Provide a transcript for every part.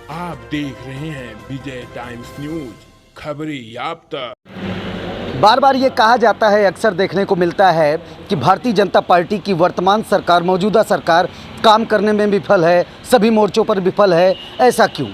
आप देख रहे हैं विजय टाइम्स न्यूज, खबरें याफ्ता। बार बार ये कहा जाता है, अक्सर देखने को मिलता है कि भारतीय जनता पार्टी की वर्तमान सरकार, मौजूदा सरकार काम करने में विफल है, सभी मोर्चों पर विफल है। ऐसा क्यों?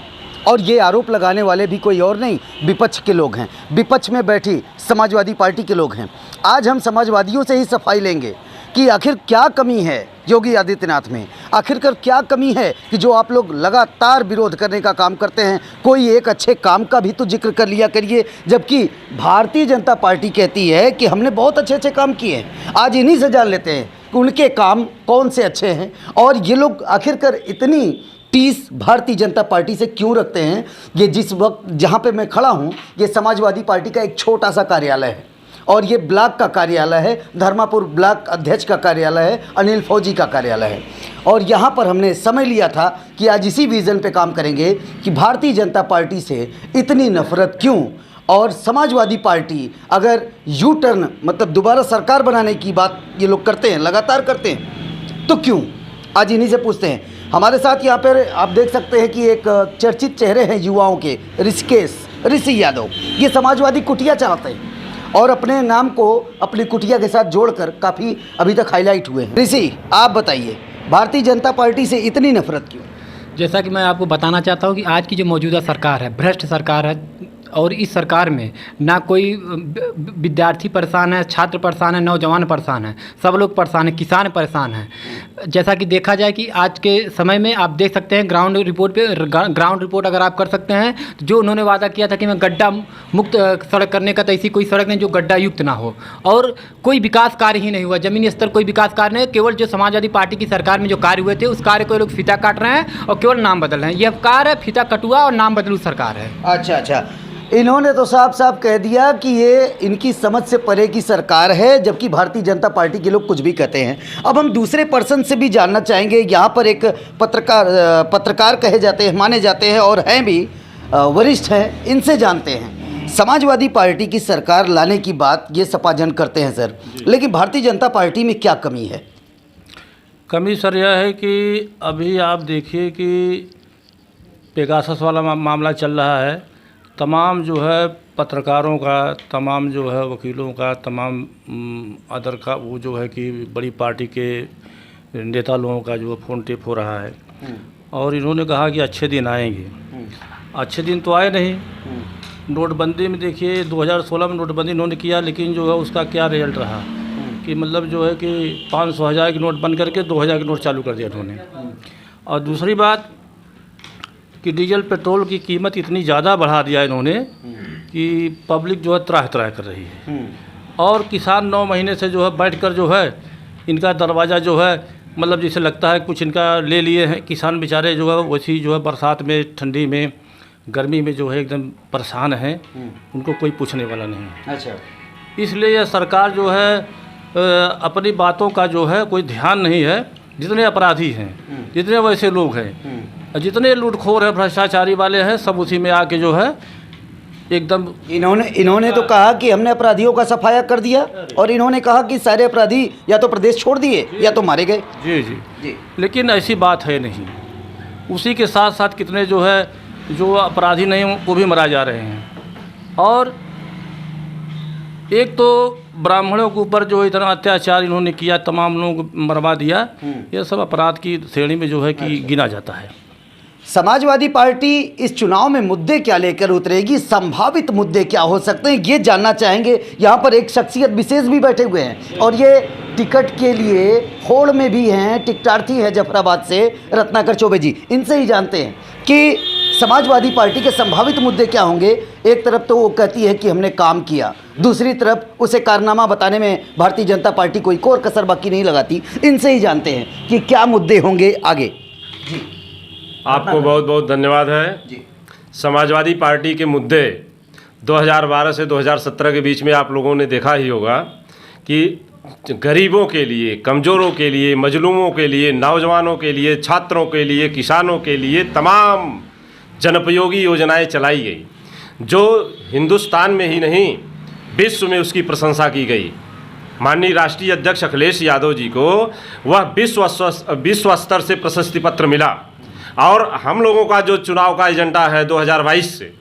और ये आरोप लगाने वाले भी कोई और नहीं, विपक्ष के लोग हैं। विपक्ष में बैठी समाजवादी पार्टी के लोग हैं। आज हम समाजवादियों से ही सफाई लेंगे कि आखिर क्या कमी है योगी आदित्यनाथ में, आखिरकार क्या कमी है कि जो आप लोग लगातार विरोध करने का काम करते हैं। कोई एक अच्छे काम का भी तो जिक्र कर लिया करिए, जबकि भारतीय जनता पार्टी कहती है कि हमने बहुत अच्छे अच्छे काम किए हैं। आज इन्हीं से जान लेते हैं कि उनके काम कौन से अच्छे हैं और ये लोग आखिरकार इतनी टीस भारतीय जनता पार्टी से क्यों रखते हैं। ये जिस वक्त जहाँ पे मैं खड़ा हूँ, ये समाजवादी पार्टी का एक छोटा सा कार्यालय है और ये ब्लॉक का कार्यालय है, धर्मापुर ब्लॉक अध्यक्ष का कार्यालय है, अनिल फौजी का कार्यालय है। और यहाँ पर हमने समय लिया था कि आज इसी विज़न पे काम करेंगे कि भारतीय जनता पार्टी से इतनी नफरत क्यों, और समाजवादी पार्टी अगर यू टर्न मतलब दोबारा सरकार बनाने की बात ये लोग करते हैं, लगातार करते हैं, तो क्यों। आज इन्हीं से पूछते हैं। हमारे साथ यहाँ पर आप देख सकते हैं कि एक चर्चित चेहरे हैं युवाओं के, ऋषि यादव। ये समाजवादी कुटिया चलाते हैं और अपने नाम को अपनी कुटिया के साथ जोड़कर काफ़ी अभी तक हाईलाइट हुए हैं। ऋषि, आप बताइए, भारतीय जनता पार्टी से इतनी नफरत क्यों? जैसा कि मैं आपको बताना चाहता हूं कि आज की जो मौजूदा सरकार है, भ्रष्ट सरकार है, और इस सरकार में ना कोई विद्यार्थी परेशान है, छात्र परेशान है, नौजवान परेशान है, सब लोग परेशान हैं, किसान परेशान हैं। जैसा कि देखा जाए कि आज के समय में आप देख सकते हैं ग्राउंड रिपोर्ट अगर आप कर सकते हैं, तो जो उन्होंने वादा किया था कि मैं गड्ढा मुक्त सड़क करने का, तो ऐसी कोई सड़क नहीं जो गड्ढा युक्त ना हो, और कोई विकास कार्य ही नहीं हुआ। ज़मीनी स्तर कोई विकास कार्य नहीं, केवल जो समाजवादी पार्टी की सरकार में जो कार्य हुए थे उस कार्य को लोग फीता काट रहे हैं और केवल नाम बदल रहे हैं। यह कार्य है फीता कटुआ और नाम बदलू सरकार है। अच्छा, इन्होंने तो साफ साफ कह दिया कि ये इनकी समझ से परे की सरकार है, जबकि भारतीय जनता पार्टी के लोग कुछ भी कहते हैं। अब हम दूसरे पर्सन से भी जानना चाहेंगे। यहाँ पर एक पत्रकार कहे जाते हैं, माने जाते हैं और हैं भी, वरिष्ठ हैं, इनसे जानते हैं। समाजवादी पार्टी की सरकार लाने की बात ये सपाजन करते हैं सर, लेकिन भारतीय जनता पार्टी में क्या कमी है? कमी सर यह है कि अभी आप देखिए कि पेगासस वाला मामला चल रहा है। तमाम जो है पत्रकारों का, तमाम जो है वकीलों का, तमाम अदर का वो जो है कि बड़ी पार्टी के नेता लोगों का जो फ़ोन टेप हो रहा है। और इन्होंने कहा कि अच्छे दिन आएंगे। अच्छे दिन तो आए नहीं। नोटबंदी में देखिए 2016 में नोटबंदी इन्होंने किया, लेकिन जो है उसका क्या रिजल्ट रहा कि मतलब जो है कि 500 हज़ार के नोट बंद करके 2000 के नोट चालू कर दिया इन्होंने। और दूसरी बात कि डीजल पेट्रोल की कीमत इतनी ज़्यादा बढ़ा दिया इन्होंने कि पब्लिक जो है त्राह कर रही है। और किसान 9 महीने से जो है बैठकर जो है इनका दरवाज़ा जो है मतलब जैसे लगता है कुछ इनका ले लिए हैं। किसान बेचारे जो है वैसी जो है बरसात में, ठंडी में, गर्मी में जो है एकदम परेशान हैं। उनको कोई पूछने वाला नहीं है। अच्छा, इसलिए यह सरकार जो है अपनी बातों का जो है कोई ध्यान नहीं है। जितने अपराधी हैं, जितने वैसे लोग हैं, जितने लूटखोर हैं, भ्रष्टाचारी वाले हैं, सब उसी में आके जो है एकदम। इन्होंने तो कहा कि हमने अपराधियों का सफाया कर दिया, और इन्होंने कहा कि सारे अपराधी या तो प्रदेश छोड़ दिए या तो मारे गए। जी। लेकिन ऐसी बात है नहीं। उसी के साथ साथ कितने जो है जो अपराधी नहीं वो भी मरा जा रहे हैं। और एक तो ब्राह्मणों के ऊपर जो इतना अत्याचार इन्होंने किया, तमाम लोगों को मरवा दिया, यह सब अपराध की श्रेणी में जो है कि गिना जाता है। समाजवादी पार्टी इस चुनाव में मुद्दे क्या लेकर उतरेगी, संभावित मुद्दे क्या हो सकते हैं, ये जानना चाहेंगे। यहाँ पर एक शख्सियत विशेष भी बैठे हुए हैं और ये टिकट के लिए होड़ में भी हैं, टिकटार्थी है जफराबाद से, रत्नाकर चौबे जी। इनसे ही जानते हैं कि समाजवादी पार्टी के संभावित मुद्दे क्या होंगे। एक तरफ तो वो कहती है कि हमने काम किया, दूसरी तरफ उसे कारनामा बताने में भारतीय जनता पार्टी कोई कोर कसर बाकी नहीं लगाती। इनसे ही जानते हैं कि क्या मुद्दे होंगे आगे। आपको बहुत बहुत धन्यवाद है जी। समाजवादी पार्टी के मुद्दे 2012 से 2017 के बीच में आप लोगों ने देखा ही होगा कि गरीबों के लिए, कमज़ोरों के लिए, मजलूमों के लिए, नौजवानों के लिए, छात्रों के लिए, किसानों के लिए तमाम जनोपयोगी योजनाएं चलाई गई, जो हिंदुस्तान में ही नहीं विश्व में उसकी प्रशंसा की गई। माननीय राष्ट्रीय अध्यक्ष अखिलेश यादव जी को वह विश्व स्तर से प्रशस्ति पत्र मिला। और हम लोगों का जो चुनाव का एजेंडा है 2022 से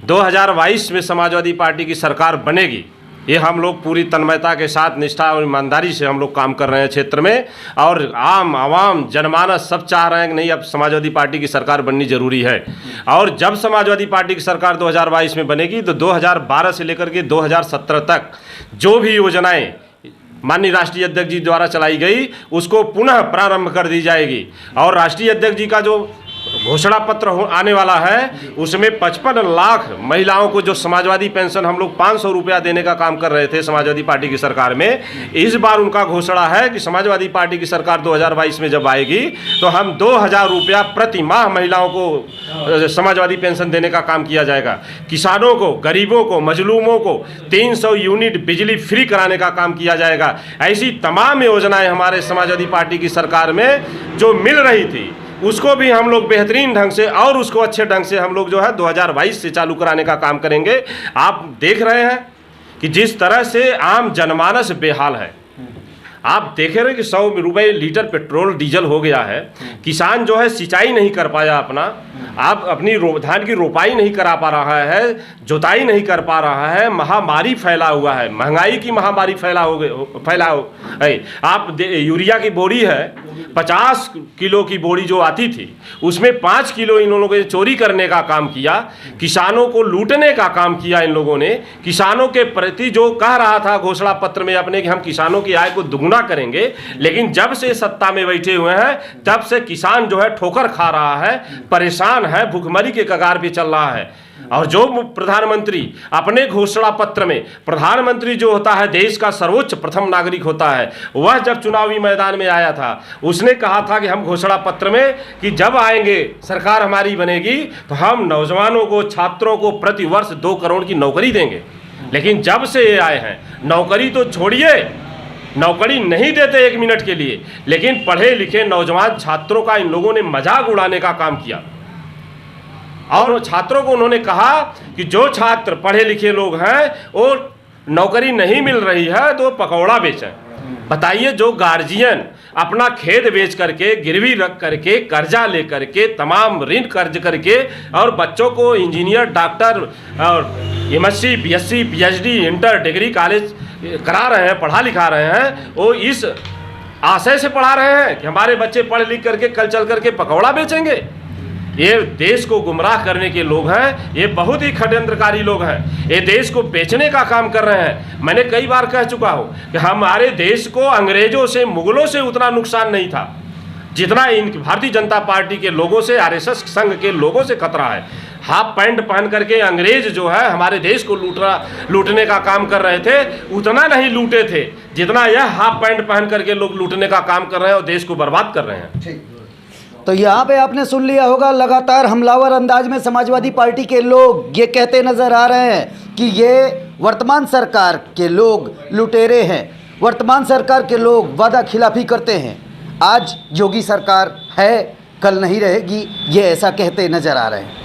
2022 में समाजवादी पार्टी की सरकार बनेगी, ये हम लोग पूरी तन्मयता के साथ, निष्ठा और ईमानदारी से हम लोग काम कर रहे हैं क्षेत्र में। और आम आवाम जनमानस सब चाह रहे हैं कि नहीं, अब समाजवादी पार्टी की सरकार बननी जरूरी है। और जब समाजवादी पार्टी की सरकार 2022 में बनेगी तो 2012 से लेकर के 2017 तक जो भी योजनाएं माननीय राष्ट्रीय अध्यक्ष जी द्वारा चलाई गई उसको पुनः प्रारंभ कर दी जाएगी। और राष्ट्रीय अध्यक्ष जी का जो घोषणा पत्र आने वाला है उसमें 55 लाख महिलाओं को जो समाजवादी पेंशन हम लोग 500 रुपया देने का काम कर रहे थे समाजवादी पार्टी की सरकार में, इस बार उनका घोषणा है कि समाजवादी पार्टी की सरकार 2022 में जब आएगी तो हम 2000 रुपया प्रति माह महिलाओं को समाजवादी पेंशन देने का काम किया जाएगा। किसानों को, गरीबों को, मजलूमों को 300 यूनिट बिजली फ्री कराने का काम किया जाएगा। ऐसी तमाम योजनाएं हमारे समाजवादी पार्टी की सरकार में जो मिल रही थी उसको भी हम लोग बेहतरीन ढंग से और उसको अच्छे ढंग से हम लोग जो है 2022 से चालू कराने का काम करेंगे। आप देख रहे हैं कि जिस तरह से आम जनमानस बेहाल है, आप देख रहे हैं कि 100 रुपये लीटर पेट्रोल डीजल हो गया है। किसान जो है सिंचाई नहीं कर पाया अपना, आप अपनी धान की रोपाई नहीं करा पा रहा है, जुताई नहीं कर पा रहा है, महामारी फैला हुआ है, महंगाई की महामारी फैला है। आप यूरिया की बोरी है 50 किलो की बोरी जो आती थी उसमें 5 किलो इन लोगों ने चोरी करने का काम किया, किसानों को लूटने का काम किया इन लोगों ने। किसानों के प्रति जो कह रहा था घोषणा पत्र में अपने कि हम किसानों की आय को दुगुना करेंगे, लेकिन जब से सत्ता में बैठे हुए हैं तब से किसान जो है ठोकर खा रहा है, परेशान है, भुखमरी के कगार पे चल रहा है। और जो प्रधानमंत्री अपने घोषणा पत्र में, प्रधानमंत्री जो होता है देश का सर्वोच्च प्रथम नागरिक होता है, वह जब चुनावी मैदान में आया था उसने कहा था कि हम घोषणा पत्र में कि जब आएंगे सरकार हमारी बनेगी तो हम नौजवानों को, छात्रों को प्रति वर्ष 2 करोड़ की नौकरी देंगे। लेकिन जब से ये आए हैं नौकरी तो छोड़िए, नौकरी नहीं देते 1 मिनट के लिए, लेकिन पढ़े लिखे नौजवान छात्रों का इन लोगों ने मजाक उड़ाने का काम किया। और छात्रों को उन्होंने कहा कि जो छात्र पढ़े लिखे लोग हैं वो नौकरी नहीं मिल रही है तो पकौड़ा बेचें। बताइए, जो गार्जियन अपना खेत बेच करके, गिरवी रख करके, कर्जा ले करके, तमाम ऋण कर्ज करके और बच्चों को इंजीनियर, डॉक्टर और MSc, BSc, PhD, inter, degree college करा रहे हैं, पढ़ा लिखा रहे हैं, वो इस आशय से पढ़ा रहे हैं कि हमारे बच्चे पढ़ लिख करके कल चल करके पकौड़ा बेचेंगे। ये देश को गुमराह करने के लोग हैं, ये बहुत ही षड्यंत्रकारी लोग हैं, ये देश को बेचने का काम कर रहे हैं। मैंने कई बार कह चुका हूँ कि हमारे देश को अंग्रेजों से, मुगलों से उतना नुकसान नहीं था जितना इन भारतीय जनता पार्टी के लोगों से, RSS संघ के लोगों से खतरा है। हाफ पैंट पहन करके अंग्रेज जो है हमारे देश को लूटने का काम कर रहे थे, उतना नहीं लूटे थे जितना यह हाफ पैंट पहन करके लोग लूटने का काम कर रहे हैं और देश को बर्बाद कर रहे हैं। तो यहाँ पे आपने सुन लिया होगा, लगातार हमलावर अंदाज में समाजवादी पार्टी के लोग ये कहते नजर आ रहे हैं कि ये वर्तमान सरकार के लोग लुटेरे हैं, वर्तमान सरकार के लोग वादा खिलाफी करते हैं। आज योगी सरकार है, कल नहीं रहेगी, ये ऐसा कहते नजर आ रहे हैं।